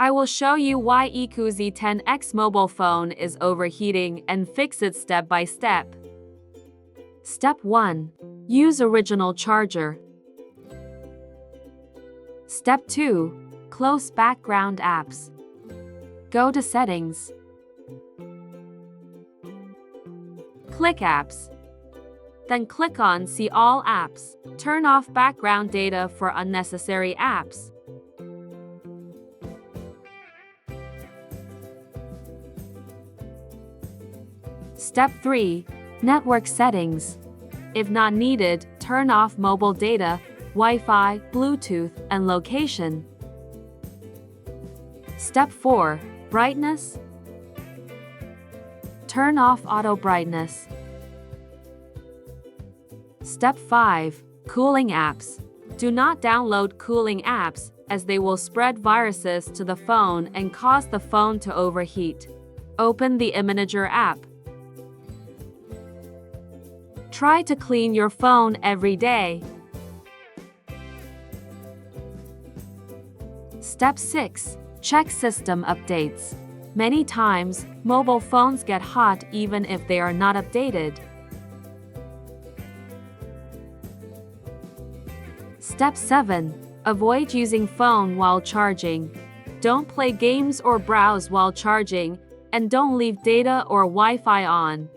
I will show you why iQOO Z10x mobile phone is overheating and fix it step by step. Step 1. Use original charger. Step 2. Close background apps. Go to Settings. Click Apps. Then click on See All Apps. Turn off background data for unnecessary apps. Step 3. Network settings. If not needed, turn off mobile data, Wi-Fi, Bluetooth, and location. Step 4. Brightness. Turn off auto brightness. Step 5. Cooling apps. Do not download cooling apps, as they will spread viruses to the phone and cause the phone to overheat. Open the Imager app. Try to clean your phone every day. Step 6. Check system updates. Many times, mobile phones get hot even if they are not updated. Step 7. Avoid using phone while charging. Don't play games or browse while charging, and don't leave data or Wi-Fi on.